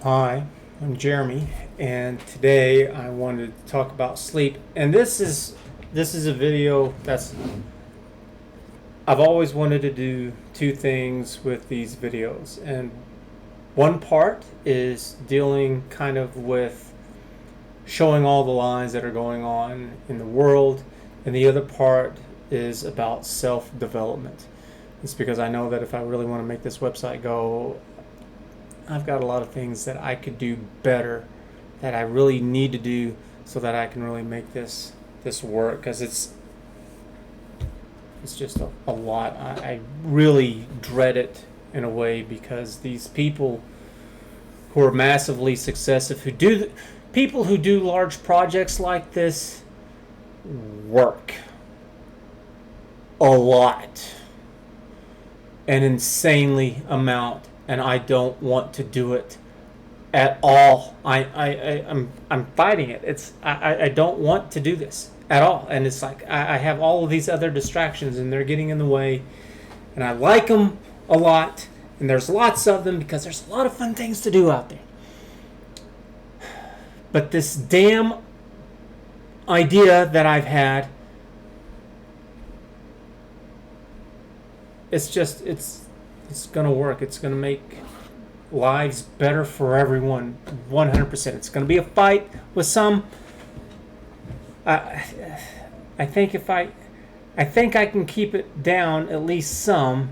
Hi, I'm Jeremy, and today I wanted to talk about sleep. And this is a video that's I've always wanted to do two things with these videos. And one part is dealing kind of with showing all the lies that are going on in the world, and the other part is about self-development. It's because I know that if I really want to make this website go, I've got a lot of things that I could do better, that I really need to do so that I can really make this work, because it's just a lot. I really dread it in a way, because these people who are massively successful, people who do large projects like this, work a lot, an insanely amount, and I don't want to do it at all. I'm fighting it. I don't want to do this at all, and it's like I have all of these other distractions, and they're getting in the way, and I like them a lot, and there's lots of them because there's a lot of fun things to do out there. But this damn idea that I've had, it's gonna work. It's gonna make lives better for everyone, 100%. It's going to be a fight with some. I think I think I can keep it down at least some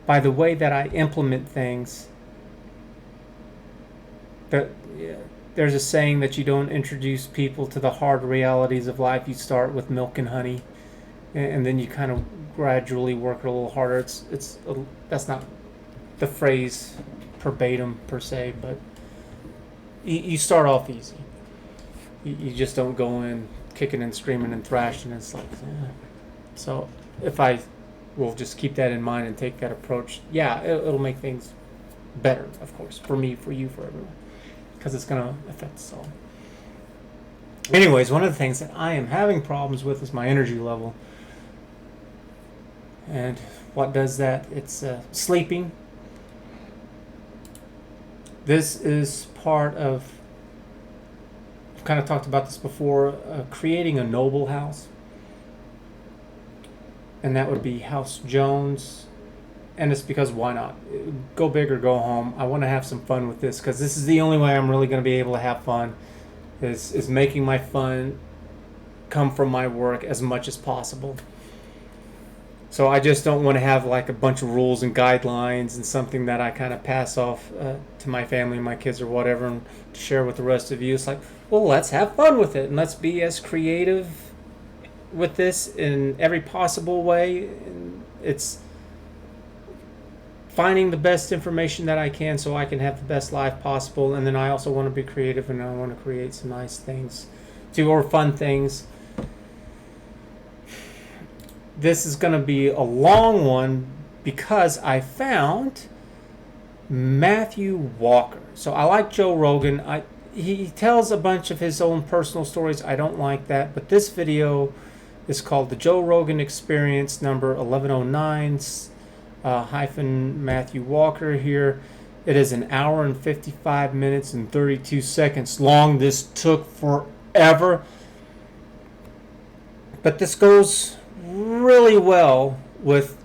by the way that I implement things. That yeah, there's a saying that you don't introduce people to the hard realities of life. You start with milk and honey, and then you kind of gradually work it a little harder. That's not the phrase verbatim per se, but you start off easy. You just don't go in kicking and screaming and thrashing. It's like, so if I will just keep that in mind and take that approach, yeah, it'll make things better, of course, for me, for you, for everyone, because it's going to affect us all. Anyways, one of the things that I am having problems with is my energy level. And what does that? It's sleeping. This is part of, I've kind of talked about this before, creating a noble house. And that would be House Jones. And it's because why not? Go big or go home. I want to have some fun with this, because this is the only way I'm really going to be able to have fun, is making my fun come from my work as much as possible. So I just don't want to have like a bunch of rules and guidelines and something that I kind of pass off to my family and my kids or whatever, and to share with the rest of you. It's like, well, let's have fun with it, and let's be as creative with this in every possible way. And it's finding the best information that I can so I can have the best life possible. And then I also want to be creative, and I want to create some nice things too, or fun things. This is going to be a long one because I found Matthew Walker. So I like Joe Rogan. He tells a bunch of his own personal stories. I don't like that. But this video is called The Joe Rogan Experience, number 1109 hyphen Matthew Walker here. It is an hour and 55 minutes and 32 seconds long. This took forever. But this goes really well with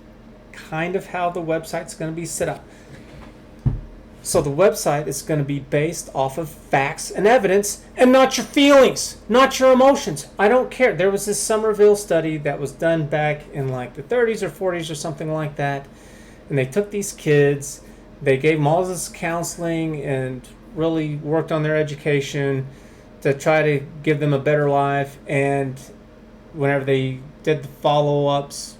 kind of how the website's going to be set up. So the website is going to be based off of facts and evidence, and not your feelings, not your emotions. I don't care. There was this Somerville study that was done back in like the 30s or 40s or something like that, and they took these kids, they gave them all this counseling and really worked on their education to try to give them a better life. And whenever they did the follow-ups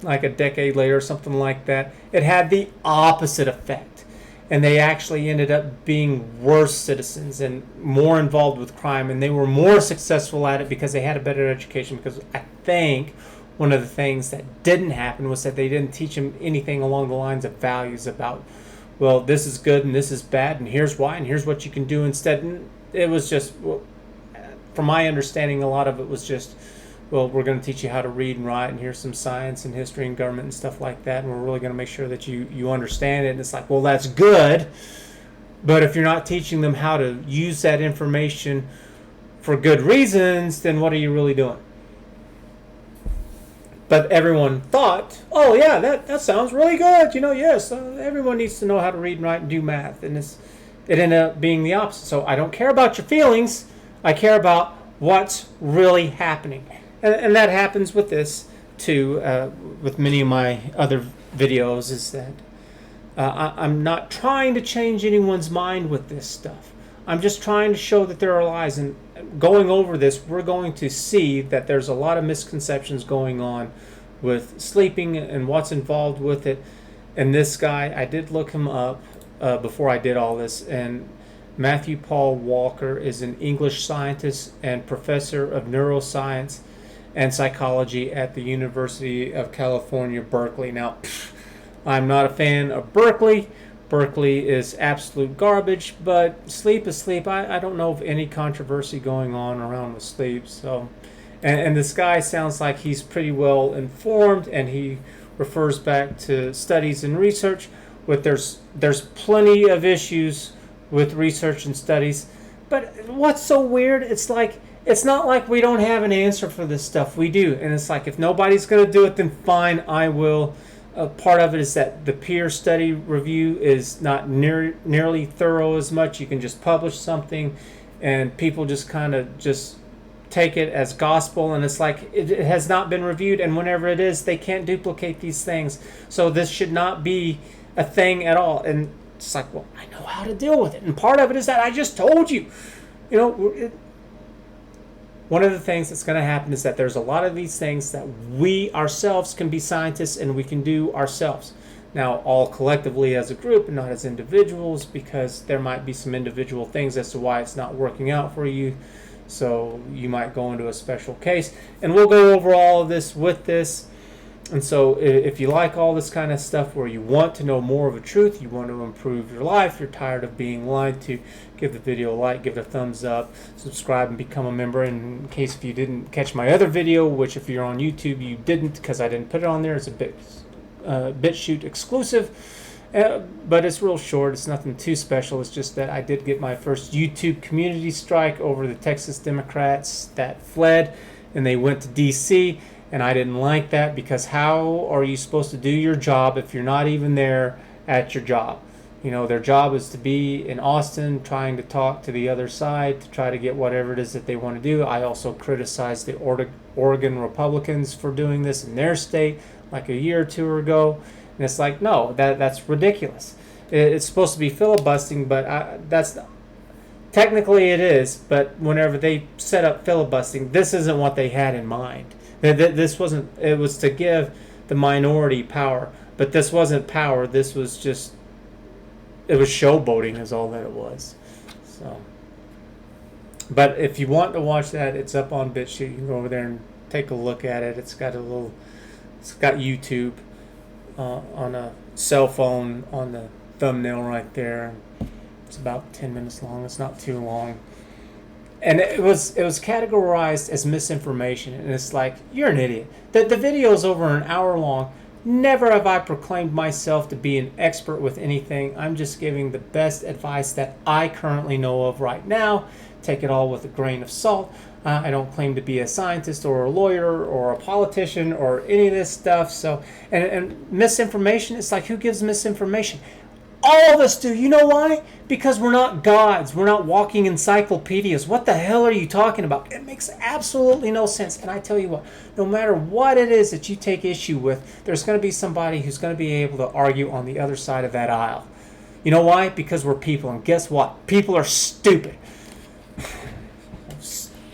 like a decade later or something like that, it had the opposite effect, and they actually ended up being worse citizens and more involved with crime, and they were more successful at it because they had a better education. Because I think one of the things that didn't happen was that they didn't teach them anything along the lines of values about, well, this is good and this is bad and here's why and here's what you can do instead. It was just, from my understanding, a lot of it was just, well, we're going to teach you how to read and write, and here's some science and history and government and stuff like that, and we're really going to make sure that you understand it. And it's like, well, that's good, But if you're not teaching them how to use that information for good reasons, then what are you really doing? But everyone thought, oh yeah, that sounds really good. Yes, everyone needs to know how to read and write and do math. And it ended up being the opposite. So I don't care about your feelings. I care about what's really happening. And that happens with this too, with many of my other videos, is that I'm not trying to change anyone's mind with this stuff. I'm just trying to show that there are lies. And going over this, we're going to see that there's a lot of misconceptions going on with sleeping and what's involved with it. And this guy, I did look him up before I did all this, and Matthew Paul Walker is an English scientist and professor of neuroscience and psychology at the University of California, Berkeley. Now, I'm not a fan of Berkeley. Berkeley is absolute garbage, but sleep is sleep. I don't know of any controversy going on around with sleep. So, and this guy sounds like he's pretty well informed, and he refers back to studies and research. But there's plenty of issues with research and studies. But what's so weird? It's not like we don't have an answer for this stuff. We do, and it's like, if nobody's going to do it, then fine, I will. Part of it is that the peer study review is not nearly thorough as much. You can just publish something, and people just kind of just take it as gospel, and it's like it has not been reviewed, and whenever it is, they can't duplicate these things. So this should not be a thing at all. And it's like, well, I know how to deal with it, and part of it is that I just told you. One of the things that's going to happen is that there's a lot of these things that we ourselves can be scientists and we can do ourselves. Now, all collectively as a group and not as individuals, because there might be some individual things as to why it's not working out for you. So you might go into a special case. And we'll go over all of this with this. And so if you like all this kind of stuff where you want to know more of a truth, you want to improve your life, you're tired of being lied to, give the video a like, give it a thumbs up, subscribe, and become a member. And in case if you didn't catch my other video, which if you're on YouTube you didn't, because I didn't put it on there, it's a Bitchute exclusive. But it's real short. It's nothing too special. It's just that I did get my first YouTube community strike over the Texas Democrats that fled and they went to D.C., and I didn't like that, because how are you supposed to do your job if you're not even there at your job? Their job is to be in Austin trying to talk to the other side to try to get whatever it is that they want to do. I also criticized the Oregon Republicans for doing this in their state like a year or two ago. And it's like, no, that's ridiculous. It's supposed to be filibustering, but that's technically it is. But whenever they set up filibustering, this isn't what they had in mind. This wasn't. It was to give the minority power, but this wasn't power. This was just. It was showboating, is all that it was. So. But if you want to watch that, it's up on Bitchute. You can go over there and take a look at it. It's got YouTube on a cell phone on the thumbnail right there. It's about 10 minutes long. It's not too long. And it was categorized as misinformation, and it's like, you're an idiot. The video is over an hour long. Never have I proclaimed myself to be an expert with anything. I'm just giving the best advice that I currently know of right now. Take it all with a grain of salt. I don't claim to be a scientist or a lawyer or a politician or any of this stuff. So, and misinformation, it's like, who gives misinformation? All of us do. You know why? Because we're not gods. We're not walking encyclopedias. What the hell are you talking about? It makes absolutely no sense. And I tell you what, no matter what it is that you take issue with, there's going to be somebody who's going to be able to argue on the other side of that aisle. You know why? Because we're people. And guess what? People are stupid.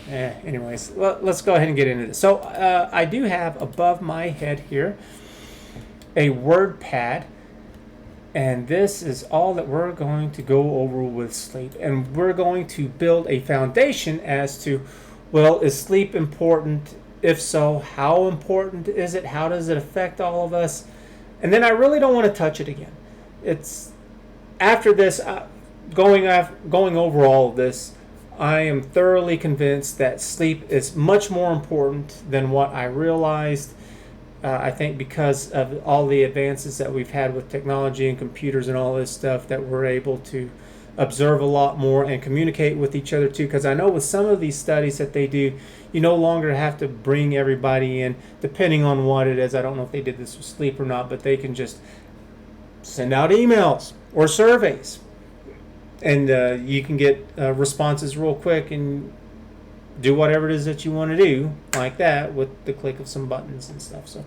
Anyways, let's go ahead and get into this. So I do have above my head here a word pad. And this is all that we're going to go over with sleep. And we're going to build a foundation as to, well, is sleep important? If so, how important is it? How does it affect all of us? And then I really don't want to touch it again. It's after this, going over all of this, I am thoroughly convinced that sleep is much more important than what I realized. I think because of all the advances that we've had with technology and computers and all this stuff, that we're able to observe a lot more and communicate with each other too. Because I know with some of these studies that they do, you no longer have to bring everybody in, depending on what it is. I don't know if they did this with sleep or not, but they can just send out emails or surveys, and you can get responses real quick and do whatever it is that you want to do like that with the click of some buttons and stuff. So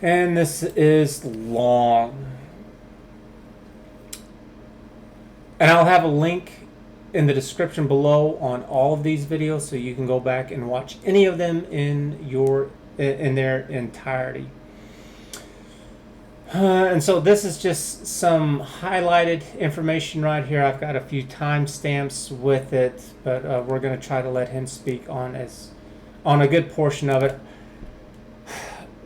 and this is long, and I'll have a link in the description below on all of these videos, so you can go back and watch any of them in their entirety. And so this is just some highlighted information right here. I've got a few timestamps with it, but we're going to try to let him speak on a good portion of it.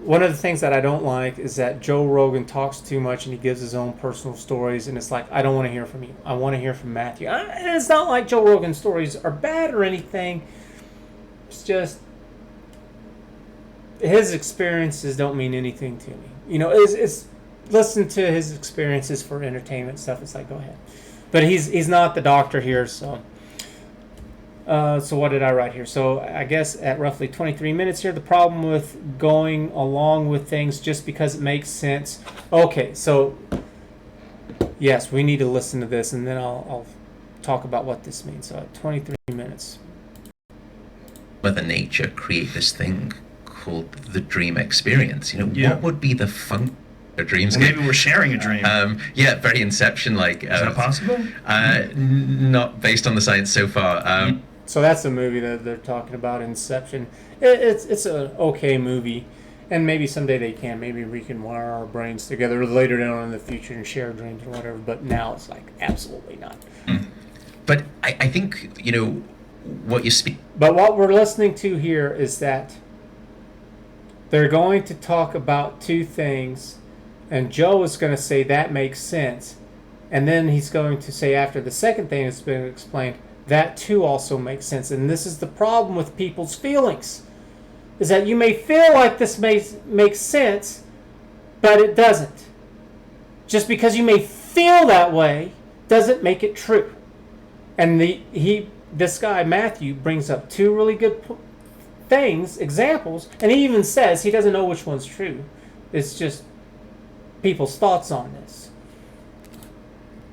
One of the things that I don't like is that Joe Rogan talks too much and he gives his own personal stories, and it's like, I don't want to hear from you. I want to hear from Matthew. And it's not like Joe Rogan's stories are bad or anything. It's just his experiences don't mean anything to me. You know, it's listen to his experiences for entertainment stuff. It's like, go ahead. But he's not the doctor here, so. So what did I write here? So I guess at roughly 23 minutes here, the problem with going along with things just because it makes sense. Okay, so yes, we need to listen to this, and then I'll talk about what this means. So at 23 minutes. Mother Nature create this thing called the dream experience. You know, what would be the fun a dreamscape? Well, maybe we're sharing a dream. Yeah, very Inception-like. Is that possible? Not based on the science so far. So that's the movie that they're talking about, Inception. It's an okay movie, and maybe someday they can. Maybe we can wire our brains together later down in the future and share dreams or whatever. But now it's like absolutely not. But I think, you know, what you speak. But what we're listening to here is that they're going to talk about two things, and Joe is going to say that makes sense, and then he's going to say after the second thing has been explained, that too also makes sense. And this is the problem with people's feelings, is that you may feel like this makes sense, but it doesn't. Just because you may feel that way doesn't make it true. And this guy Matthew brings up two really good examples, and he even says he doesn't know which one's true. It's just people's thoughts on this.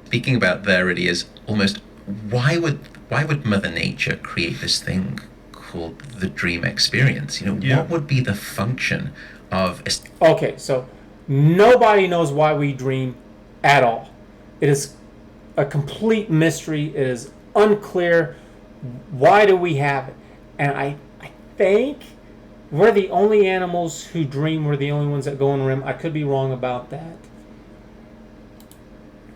Speaking about there it is, almost why would Mother Nature create this thing called the dream experience? You know, what would be the function of Okay, so nobody knows why we dream at all. It is a complete mystery. It is unclear. Why do we have it? And I think we're the only animals who dream. We're the only ones that go in REM. I could be wrong about that.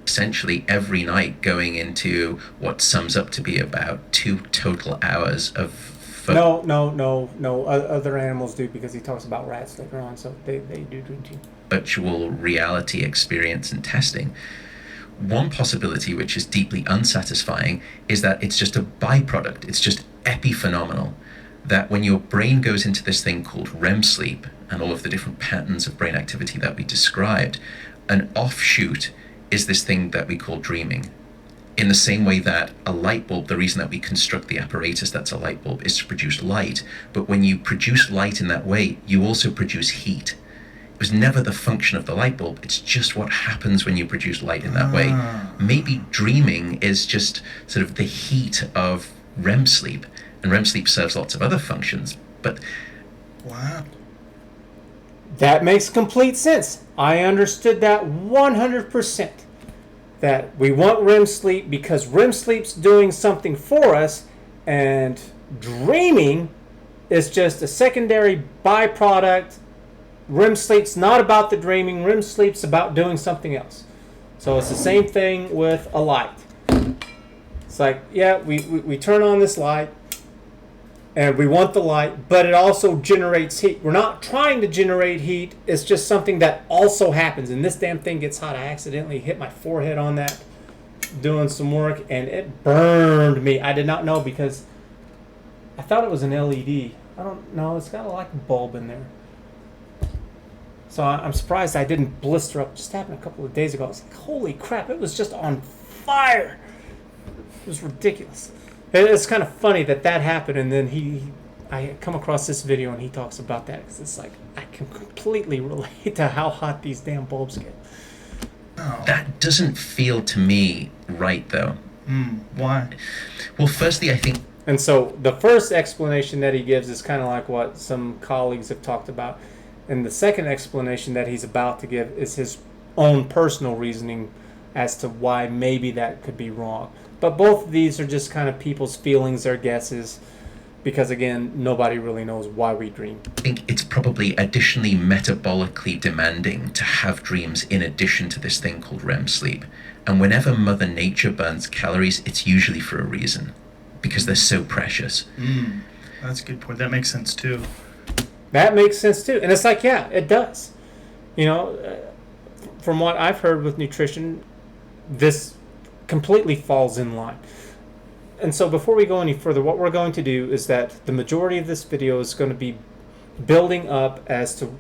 Essentially every night going into what sums up to be about 2 total hours of No. Other animals do, because he talks about rats later on, so they do dream too. Virtual reality experience and testing. One possibility, which is deeply unsatisfying, is that it's just a byproduct. It's just epiphenomenal. That when your brain goes into this thing called REM sleep and all of the different patterns of brain activity that we described, an offshoot is this thing that we call dreaming. In the same way that a light bulb, the reason that we construct the apparatus that's a light bulb is to produce light, but when you produce light in that way, you also produce heat. It was never the function of the light bulb, it's just what happens when you produce light in that way. Maybe dreaming is just sort of the heat of REM sleep, and REM sleep serves lots of other functions, but... Wow. That makes complete sense. I understood that 100%. That we want REM sleep because REM sleep's doing something for us, and dreaming is just a secondary byproduct. REM sleep's not about the dreaming. REM sleep's about doing something else. So it's the same thing with a light. It's like, yeah, we turn on this light, and we want the light, but it also generates heat. We're not trying to generate heat. It's just something that also happens. And this damn thing gets hot. I accidentally hit my forehead on that doing some work, and it burned me. I did not know, because I thought it was an LED. I don't know. It's got a light bulb in there. So I'm surprised I didn't blister up. Just happened a couple of days ago. I was like, holy crap, it was just on fire. It was ridiculous. It's kind of funny that happened, and then I come across this video and he talks about that, because it's like I can completely relate to how hot these damn bulbs get. Oh. That doesn't feel to me right, though. Why? Well, firstly, I think... And so the first explanation that he gives is kind of like what some colleagues have talked about. And the second explanation that he's about to give is his own personal reasoning as to why maybe that could be wrong. But both of these are just kind of people's feelings or guesses, because, again, nobody really knows why we dream. I think it's probably additionally metabolically demanding to have dreams in addition to this thing called REM sleep. And whenever Mother Nature burns calories, it's usually for a reason, because they're so precious. That's a good point. That makes sense too. That makes sense too. And it's like, yeah, it does. You know, from what I've heard with nutrition, this completely falls in line. And so before we go any further, what we're going to do is that the majority of this video is going to be building up as to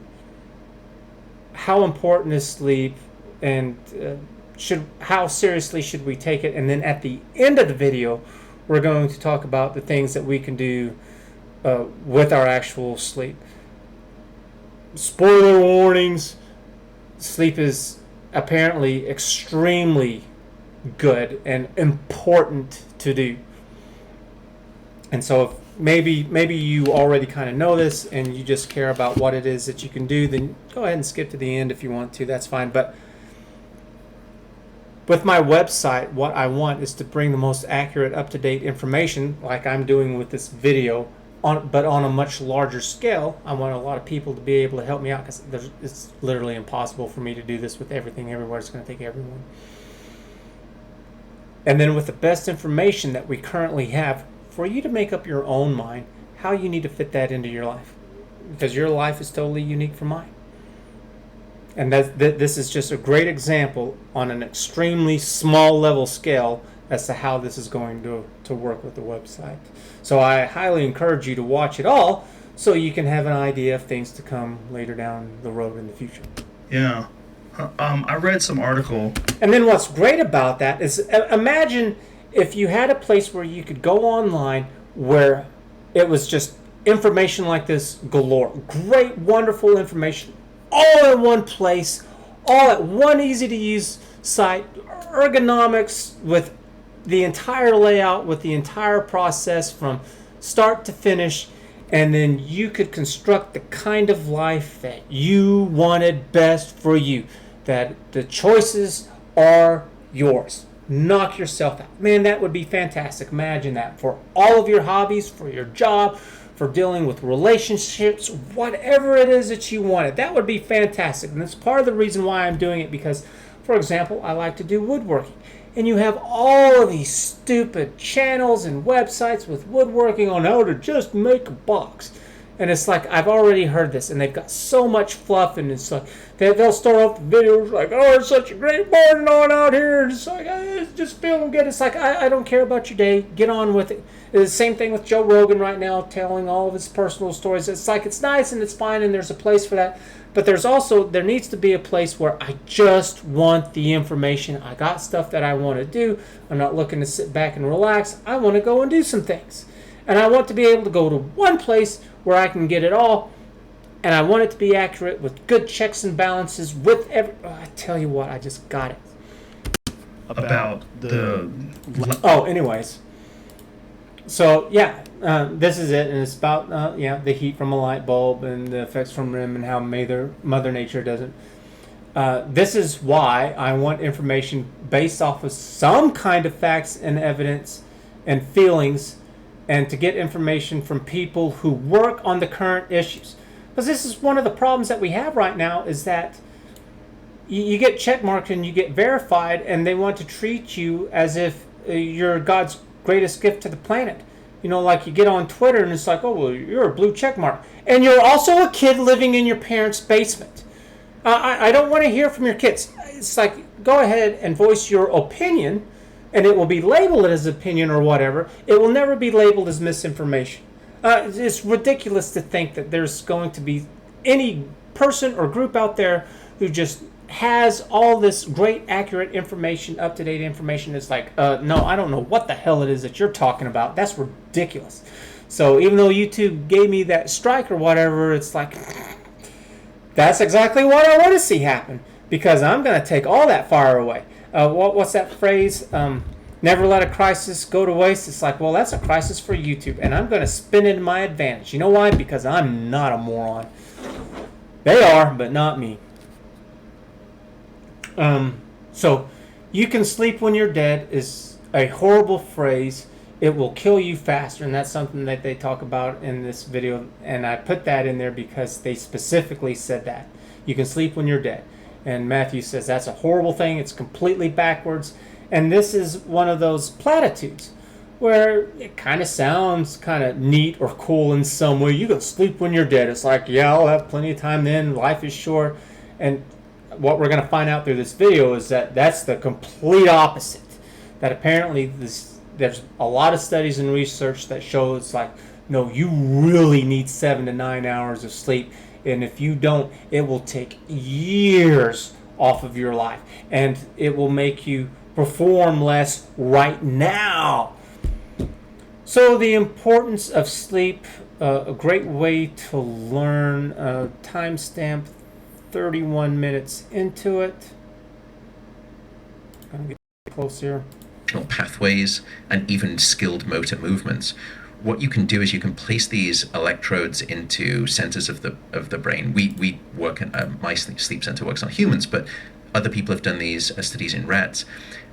how important is sleep, and how seriously should we take it. And then at the end of the video, we're going to talk about the things that we can do with our actual sleep. Spoiler warnings, sleep is apparently extremely good and important to do. And so if maybe you already kind of know this and you just care about what it is that you can do, then go ahead and skip to the end if you want to. That's fine. But with my website, what I want is to bring the most accurate, up-to-date information, like I'm doing with this video, but on a much larger scale. I want a lot of people to be able to help me out, because it's literally impossible for me to do this with everything everywhere. It's going to take everyone. And then with the best information that we currently have, for you to make up your own mind how you need to fit that into your life, because your life is totally unique from mine. And this is just a great example on an extremely small level scale as to how this is going to work with the website. So I highly encourage you to watch it all so you can have an idea of things to come later down the road in the future. Yeah. I read some article. And then what's great about that is, imagine if you had a place where you could go online where it was just information like this galore. Great, wonderful information, all in one place, all at one easy-to-use site, ergonomics with the entire layout, with the entire process from start to finish, and then you could construct the kind of life that you wanted best for you. That the choices are yours. Knock yourself out. Man, that would be fantastic. Imagine that for all of your hobbies, for your job, for dealing with relationships, whatever it is that you wanted. That would be fantastic. And that's part of the reason why I'm doing it, because, for example, I like to do woodworking. And you have all of these stupid channels and websites with woodworking on how to just make a box. And it's like, I've already heard this, and they've got so much fluff, and it's like, they'll start off the videos like, oh, it's such a great morning on out here, and it's like, it's just feeling good. It's like, I don't care about your day, get on with it. It's the same thing with Joe Rogan right now, telling all of his personal stories. It's like, it's nice and it's fine, and there's a place for that, but there needs to be a place where I just want the information. I got stuff that I want to do. I'm not looking to sit back and relax. I want to go and do some things. And I want to be able to go to one place where I can get it all, and I want it to be accurate with good checks and balances with I tell you what, I just got it. About the... Anyways. So, yeah, this is it, and it's about, the heat from a light bulb and the effects from REM and how Mother Nature does it. This is why I want information based off of some kind of facts and evidence and feelings, and to get information from people who work on the current issues. Because this is one of the problems that we have right now, is that you get checkmarked and you get verified, and they want to treat you as if you're God's greatest gift to the planet. You know, like you get on Twitter and it's like, oh, well, you're a blue checkmark. And you're also a kid living in your parents' basement. I don't want to hear from your kids. It's like, go ahead and voice your opinion, and it will be labeled as opinion or whatever. It will never be labeled as misinformation. It's ridiculous to think that there's going to be any person or group out there who just has all this great, accurate information, up-to-date information. It's like, no, I don't know what the hell it is that you're talking about. That's ridiculous. So even though YouTube gave me that strike or whatever, it's like, that's exactly what I want to see happen, because I'm going to take all that fire away. What's that phrase? Never let a crisis go to waste. It's like, well, that's a crisis for YouTube, and I'm going to spin it in my advantage. You know why? Because I'm not a moron. They are, but not me. So, you can sleep when you're dead is a horrible phrase. It will kill you faster, and that's something that they talk about in this video, and I put that in there because they specifically said that. You can sleep when you're dead. And Matthew says that's a horrible thing. It's completely backwards. And this is one of those platitudes where it kind of sounds kind of neat or cool in some way. You can sleep when you're dead. It's like, yeah, I'll have plenty of time then. Life is short. And what we're going to find out through this video is that that's the complete opposite. That apparently there's a lot of studies and research that show it's like, no, you really need 7 to 9 hours of sleep. And if you don't, it will take years off of your life. And it will make you perform less right now. So the importance of sleep, a great way to learn, timestamp 31 minutes into it. I'm going to get close here. Pathways and even skilled motor movements. What you can do is you can place these electrodes into centers of the brain. We work at my sleep center works on humans, but other people have done these studies in rats.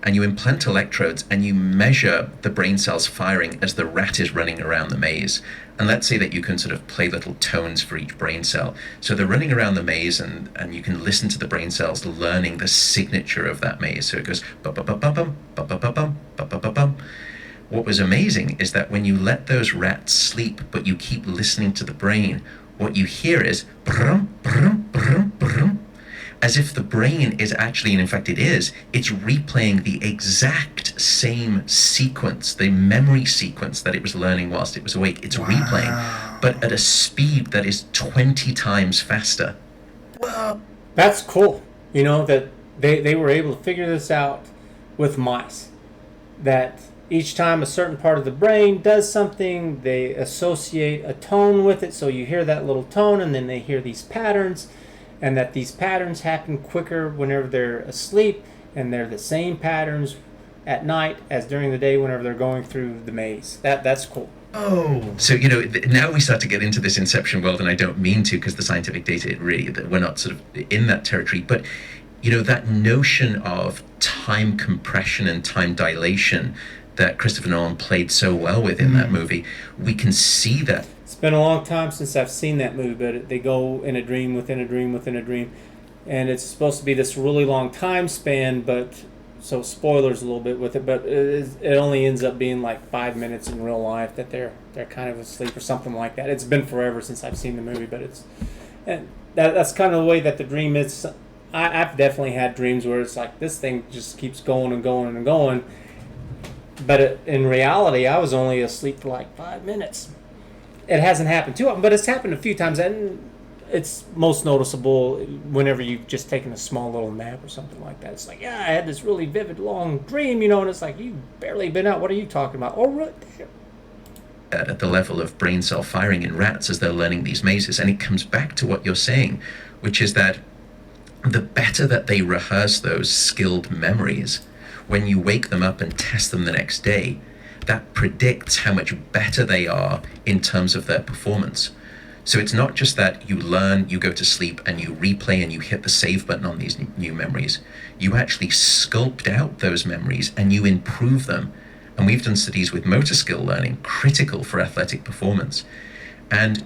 And you implant electrodes and you measure the brain cells firing as the rat is running around the maze. And let's say that you can sort of play little tones for each brain cell. So they're running around the maze, and you can listen to the brain cells learning the signature of that maze. So it goes bum bum bum bum bum bum bum bum bum bum bum bum. What was amazing is that when you let those rats sleep, but you keep listening to the brain, what you hear is brum brum brum brum, as if the brain is actually, and in fact it is, it's replaying the exact same sequence, the memory sequence that it was learning whilst it was awake. It's replaying, but at a speed that is 20 times faster. Well, that's cool. You know, that they were able to figure this out with mice. That each time a certain part of the brain does something, they associate a tone with it. So you hear that little tone, and then they hear these patterns. And that these patterns happen quicker whenever they're asleep, and they're the same patterns at night as during the day whenever they're going through the maze. That's cool. Oh. So, now we start to get into this inception world, and I don't mean to, because the scientific data, we're not sort of in that territory. But, that notion of time compression and time dilation that Christopher Nolan played so well with in that movie, we can see that. It's been a long time since I've seen that movie, but they go in a dream within a dream within a dream, and it's supposed to be this really long time span. But so spoilers a little bit with it, but it only ends up being like 5 minutes in real life that they're kind of asleep or something like that. It's been forever since I've seen the movie, but that's kind of the way that the dream is. I've definitely had dreams where it's like this thing just keeps going and going and going, but in reality, I was only asleep for like 5 minutes. It hasn't happened too often, but it's happened a few times, and it's most noticeable whenever you've just taken a small little nap or something like that. It's like, yeah, I had this really vivid long dream, and it's like, you've barely been out. What are you talking about? Oh, really? At the level of brain cell firing in rats as they're learning these mazes. And it comes back to what you're saying, which is that the better that they rehearse those skilled memories, when you wake them up and test them the next day, that predicts how much better they are in terms of their performance. So it's not just that you learn, you go to sleep, and you replay and you hit the save button on these new memories. You actually sculpt out those memories and you improve them. And we've done studies with motor skill learning, critical for athletic performance. And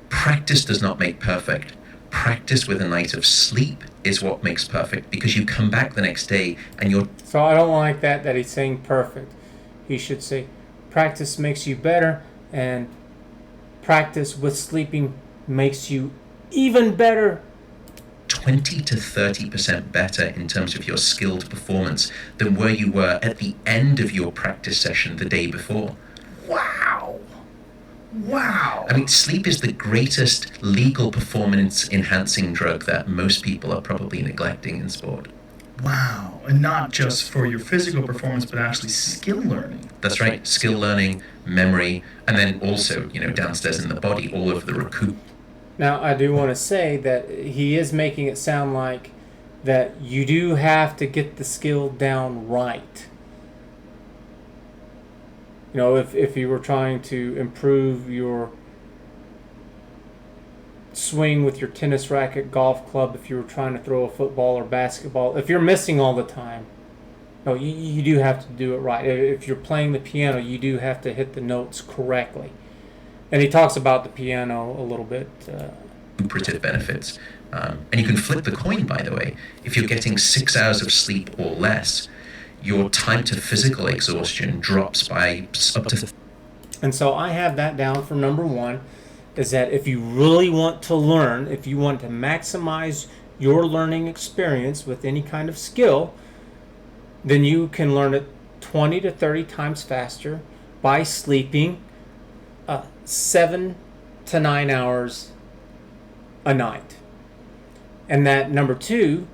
practice does not make perfect. Practice with a night of sleep is what makes perfect, because you come back the next day and you're... So I don't like that he's saying perfect. He should say practice makes you better, and practice with sleeping makes you even better. 20 to 30% better in terms of your skilled performance than where you were at the end of your practice session the day before. Wow. Wow. I mean, sleep is the greatest legal performance enhancing drug that most people are probably neglecting in sport. Wow. And not just for your physical performance, but actually skill learning. That's right, skill learning, memory, and then also, downstairs in the body, all of the recoup. Now, I do want to say that he is making it sound like that you do have to get the skill down right. If you were trying to improve your swing with your tennis racket, golf club, if you were trying to throw a football or basketball, if you're missing all the time, no, you do have to do it right. If you're playing the piano, you do have to hit the notes correctly. And he talks about the piano a little bit. Recuperative benefits. And you can flip the coin, by the way. If you're getting 6 hours of sleep or less, your time to physical exhaustion drops by up to. And so I have that down for number one, is that if you really want to learn, if you want to maximize your learning experience with any kind of skill, then you can learn it 20 to 30 times faster by sleeping 7 to 9 hours a night. And that number two,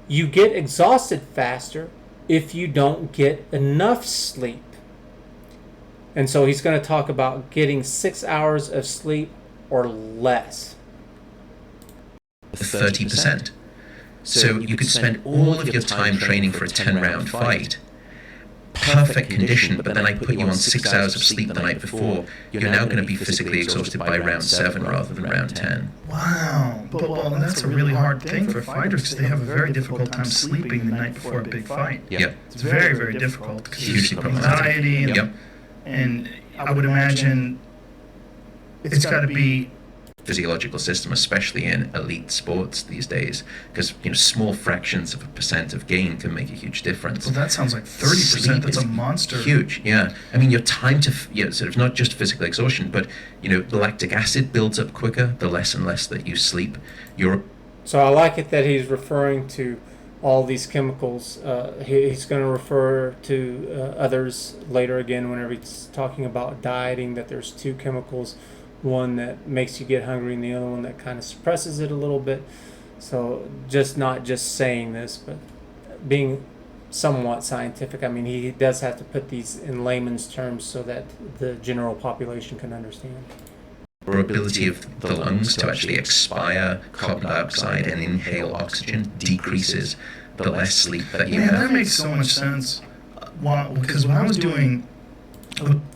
you get exhausted faster if you don't get enough sleep. And so he's going to talk about getting 6 hours of sleep or less. 30%. So you could spend all of your time training for a 10-round fight, perfect condition, but then I put you on 6 hours of sleep the night before, you're now going to be physically exhausted by round 7 rather than round 10. Wow. But well, that's a really hard thing for fighters because they have a very difficult time sleeping the night before a big fight. Yep. It's very, very difficult because Hugely of anxiety. Yep. And I would imagine it's got to be Physiological system, especially in elite sports these days, because small fractions of a percent of gain can make a huge difference. Well, that sounds like 30%. That's a monster. Huge, yeah. I mean, your time to sort of not just physical exhaustion, but the lactic acid builds up quicker the less and less that you sleep. So I like it that he's referring to all these chemicals. He's going to refer to others later again whenever he's talking about dieting, that there's two chemicals, one that makes you get hungry and the other one that kind of suppresses it a little bit. So not just saying this, but being somewhat scientific. I mean, he does have to put these in layman's terms so that the general population can understand. Your ability of the lungs to actually expire carbon dioxide and inhale oxygen decreases the less sleep that you have. That makes so much sense. Because when I was doing...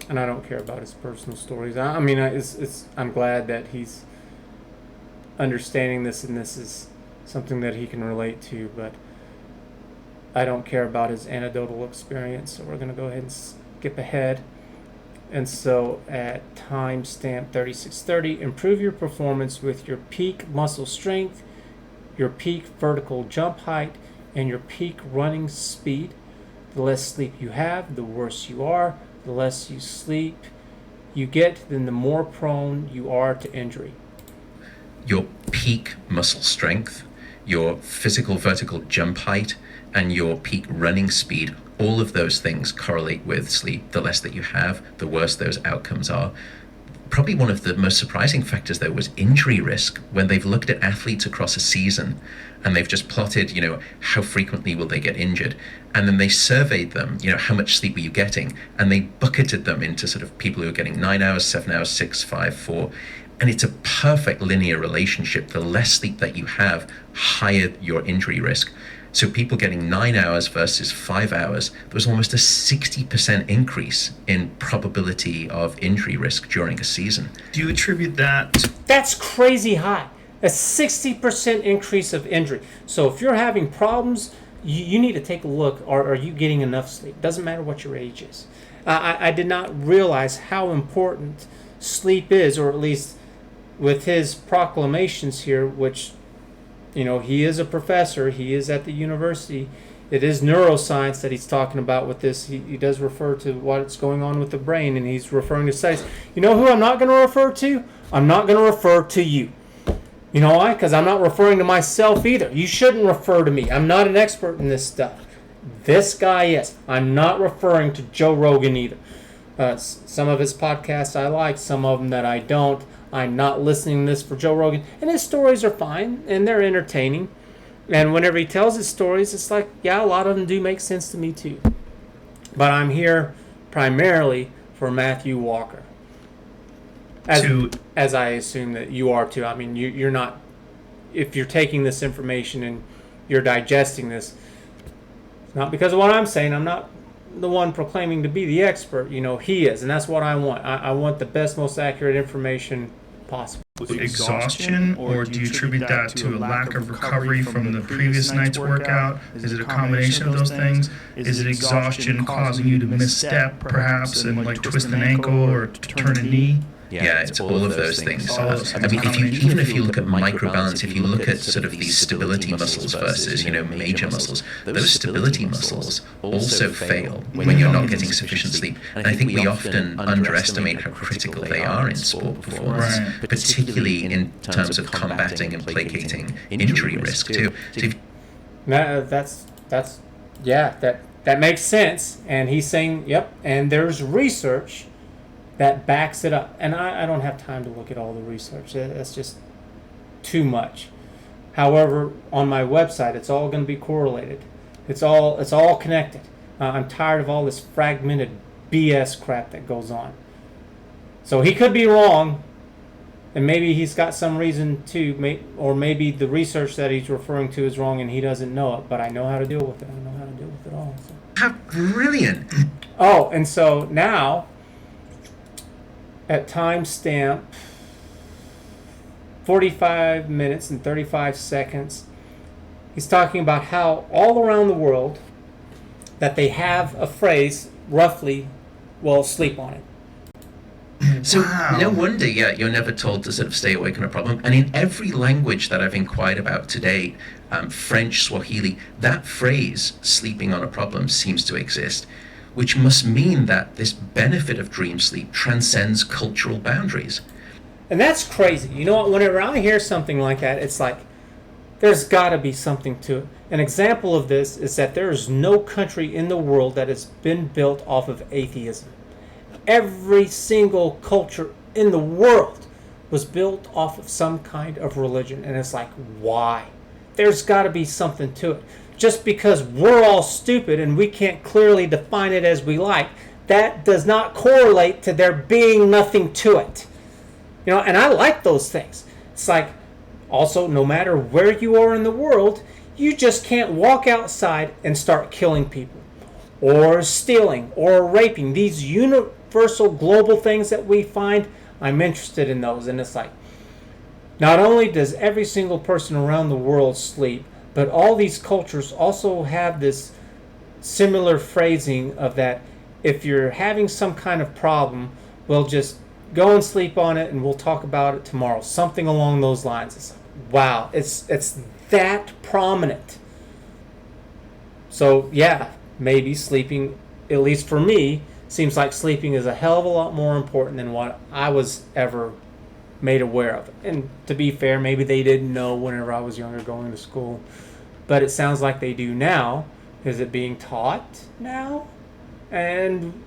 And I don't care about his personal stories. I mean, I'm glad that he's understanding this, and this is something that he can relate to, but I don't care about his anecdotal experience, so we're going to go ahead and skip ahead. And so at timestamp 3630, improve your performance with your peak muscle strength, your peak vertical jump height, and your peak running speed. The less sleep you have, the worse you are. The less you sleep you get, then the more prone you are to injury. Your peak muscle strength, your physical vertical jump height, and your peak running speed, all of those things correlate with sleep. The less that you have, the worse those outcomes are. Probably one of the most surprising factors, though, was injury risk. When they've looked at athletes across a season and they've just plotted, how frequently will they get injured? And then they surveyed them, how much sleep were you getting? And they bucketed them into sort of people who are getting 9 hours, 7 hours, 6, 5, 4. And it's a perfect linear relationship. The less sleep that you have, higher your injury risk. So people getting 9 hours versus 5 hours, there was almost a 60% increase in probability of injury risk during a season. Do you attribute that? That's crazy high. A 60% increase of injury. So if you're having problems, you need to take a look. Are you getting enough sleep? Doesn't matter what your age is. I did not realize how important sleep is, or at least with his proclamations here, which, he is a professor, he is at the university. It is neuroscience that he's talking about with this. He does refer to what's going on with the brain, and he's referring to studies. You know who I'm not going to refer to? I'm not going to refer to you. You know why? Because I'm not referring to myself either. You shouldn't refer to me. I'm not an expert in this stuff. This guy is. I'm not referring to Joe Rogan either. Some of his podcasts I like, some of them that I don't. I'm not listening to this for Joe Rogan. And his stories are fine, and they're entertaining. And whenever he tells his stories, it's like, yeah, a lot of them do make sense to me too. But I'm here primarily for Matthew Walker. As I assume that you are too. I mean, you're not, if you're taking this information and you're digesting this, it's not because of what I'm saying. I'm not the one proclaiming to be the expert. He is, and that's what I want. I want the best, most accurate information possible. Exhaustion, or do you attribute that to a lack of recovery from the previous night's workout? Is it a combination of those things? Is it exhaustion causing you to misstep, perhaps, and like twist an ankle or turn a knee? Yeah, it's all of those things. I mean, if you look at microbalance, if you look at sort of these stability muscles versus, major muscles, those stability muscles also fail when you're not getting sufficient sleep. And I think we often underestimate how critical they are in sport performance, particularly in terms of combating and placating injury risk too. So that makes sense. And he's saying, yep, and there's research that backs it up. And I don't have time to look at all the research. That's just too much. However, on my website, it's all going to be correlated. It's all connected. I'm tired of all this fragmented BS crap that goes on. So he could be wrong, and maybe he's got some reason to, or maybe the research that he's referring to is wrong and he doesn't know it, but I know how to deal with it. I know how to deal with it all. So. How brilliant. Oh, and so now, at timestamp 45 minutes and 35 seconds, he's talking about how all around the world that they have a phrase, roughly, well, sleep on it. So no wonder, you're never told to sort of stay awake on a problem. And in every language that I've inquired about today, French, Swahili, that phrase, sleeping on a problem, seems to exist, which must mean that this benefit of dream sleep transcends cultural boundaries. And that's crazy. You know what? Whenever I hear something like that, it's like, there's got to be something to it. An example of this is that there is no country in the world that has been built off of atheism. Every single culture in the world was built off of some kind of religion. And it's like, why? There's got to be something to it. Just because we're all stupid and we can't clearly define it as we like, that does not correlate to there being nothing to it. And I like those things. It's like, also, no matter where you are in the world, you just can't walk outside and start killing people, or stealing, or raping. These universal global things that we find, I'm interested in those. And it's like, not only does every single person around the world sleep, but all these cultures also have this similar phrasing of that if you're having some kind of problem, we'll just go and sleep on it and we'll talk about it tomorrow. Something along those lines. It's like, wow, it's that prominent. So yeah, maybe sleeping, at least for me, seems like sleeping is a hell of a lot more important than what I was ever made aware of. And to be fair, maybe they didn't know whenever I was younger going to school. But it sounds like they do now. Is it being taught now? And,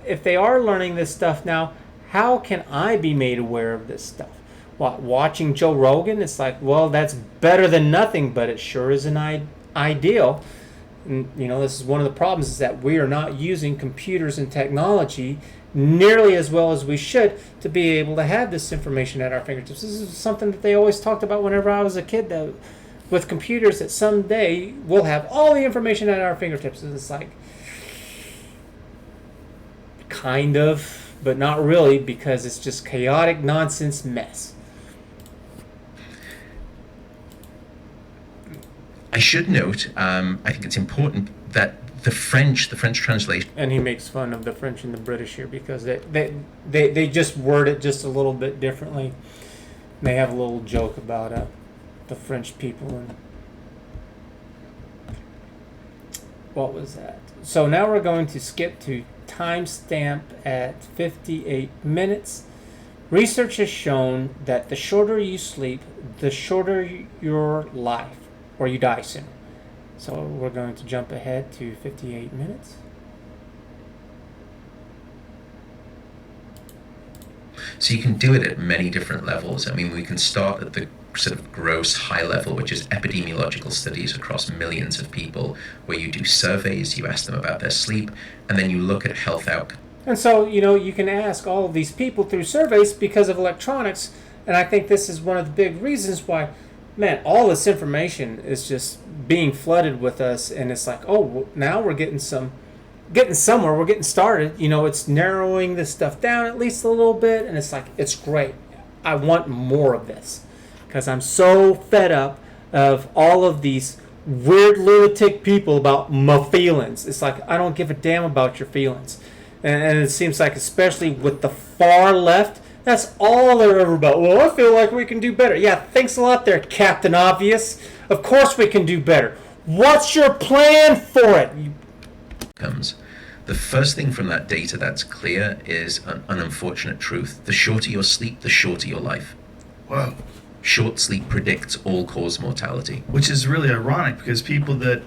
if they are learning this stuff now, how can I be made aware of this stuff? Watching Joe Rogan? It's like, well, that's better than nothing, but it sure isn't ideal. And, this is one of the problems is that we are not using computers and technology nearly as well as we should to be able to have this information at our fingertips. This is something that they always talked about whenever I was a kid, though. With computers, that someday we'll have all the information at our fingertips. And it's like, kind of, but not really, because it's just chaotic nonsense mess. I should note, I think it's important that the French translation. And he makes fun of the French and the British here because they just word it just a little bit differently. They have a little joke about the French people. And what was that? So now we're going to skip to timestamp at 58 minutes. Research has shown that the shorter you sleep, the shorter your life, or you die sooner. So we're going to jump ahead to 58 minutes. So you can do it at many different levels. I mean, we can start at the sort of gross high level, which is epidemiological studies across millions of people, where you do surveys, you ask them about their sleep, and then you look at health outcomes. And so, you can ask all of these people through surveys because of electronics, and I think this is one of the big reasons why, man, all this information is just being flooded with us, and it's like, oh, now we're getting somewhere, we're getting started. It's narrowing this stuff down at least a little bit, and it's like, it's great. I want more of this because I'm so fed up of all of these weird lunatic people about my feelings. It's like, I don't give a damn about your feelings. And it seems like, especially with the far left, that's all they're ever about. Well, I feel like we can do better. Yeah, thanks a lot there, Captain Obvious. Of course we can do better. What's your plan for it? The first thing from that data that's clear is an unfortunate truth. The shorter your sleep, the shorter your life. Whoa. Short sleep predicts all-cause mortality. Which is really ironic because people that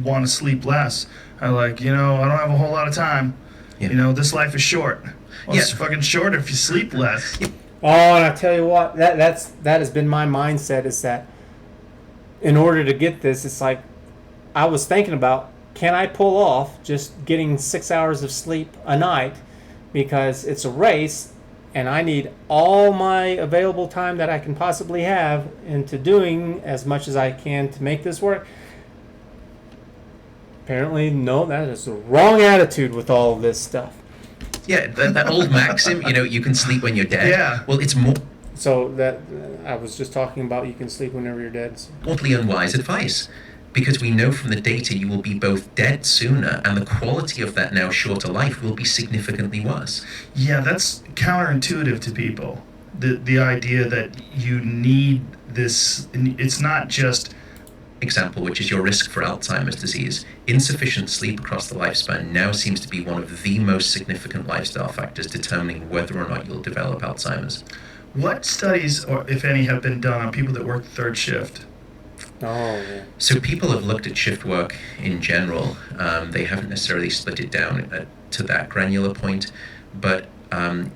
want to sleep less are like, I don't have a whole lot of time. Yeah. This life is short. Well, it's fucking short if you sleep less. Oh, and I tell you what, that has been my mindset, is that in order to get this, it's like I was thinking about, can I pull off just getting 6 hours of sleep a night, because it's a race and I need all my available time that I can possibly have into doing as much as I can to make this work. Apparently, no, that is the wrong attitude with all of this stuff. Yeah, that old maxim, you can sleep when you're dead. Yeah. Well, it's more So that I was just talking about, you can sleep whenever you're dead. So. mortally unwise advice, because we know from the data you will be both dead sooner, and the quality of that now shorter life will be significantly worse. Yeah, that's counterintuitive to people. The idea that you need this, it's not just... Example, which is your risk for Alzheimer's disease. Insufficient sleep across the lifespan now seems to be one of the most significant lifestyle factors determining whether or not you'll develop Alzheimer's. What studies, or if any, have been done on people that work third shift? Oh, yeah. So people have looked at shift work in general. They haven't necessarily split it down to that granular point, but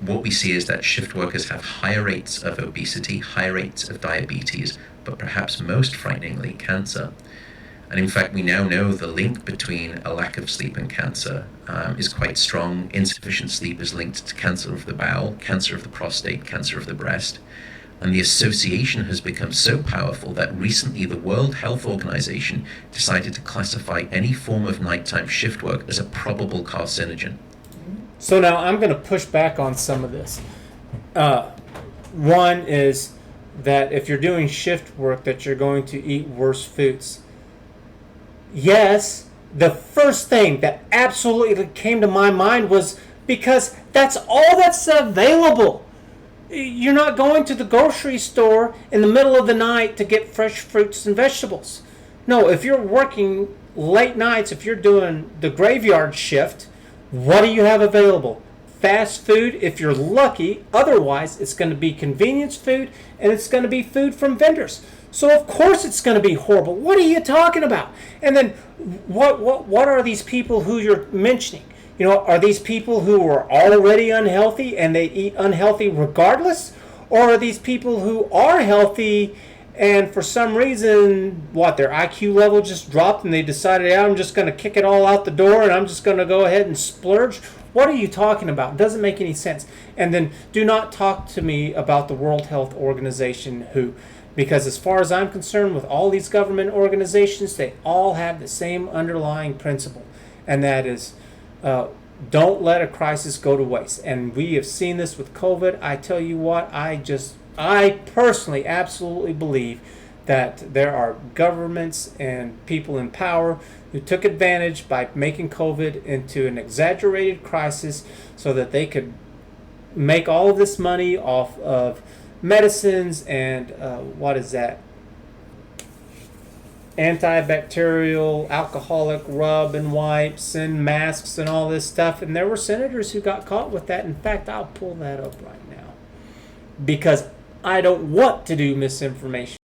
what we see is that shift workers have higher rates of obesity, higher rates of diabetes, but perhaps most frighteningly, cancer. And in fact, we now know the link between a lack of sleep and cancer is quite strong. Insufficient sleep is linked to cancer of the bowel, cancer of the prostate, cancer of the breast. And the association has become so powerful that recently the World Health Organization decided to classify any form of nighttime shift work as a probable carcinogen. So now I'm going to push back on some of this. One is that if you're doing shift work, that you're going to eat worse foods. Yes, the first thing that absolutely came to my mind was because that's all that's available. You're not going to the grocery store in the middle of the night to get fresh fruits and vegetables. No, if you're working late nights, if you're doing the graveyard shift, what do you have available? Fast food, if you're lucky. Otherwise, it's going to be convenience food, and it's going to be food from vendors. So of course it's going to be horrible. What are you talking about? And then what are these people who you're mentioning? Are these people who are already unhealthy and they eat unhealthy regardless? Or are these people who are healthy and for some reason, their IQ level just dropped and they decided, I'm just going to kick it all out the door and I'm just going to go ahead and splurge? What are you talking about? It doesn't make any sense. And then do not talk to me about the World Health Organization because as far as I'm concerned, with all these government organizations, they all have the same underlying principle. And that is, don't let a crisis go to waste. And we have seen this with COVID. I tell you what, I personally absolutely believe that there are governments and people in power who took advantage by making COVID into an exaggerated crisis so that they could make all of this money off of medicines and antibacterial, alcoholic rub and wipes and masks and all this stuff. And there were senators who got caught with that. In fact, I'll pull that up right now because I don't want to do misinformation.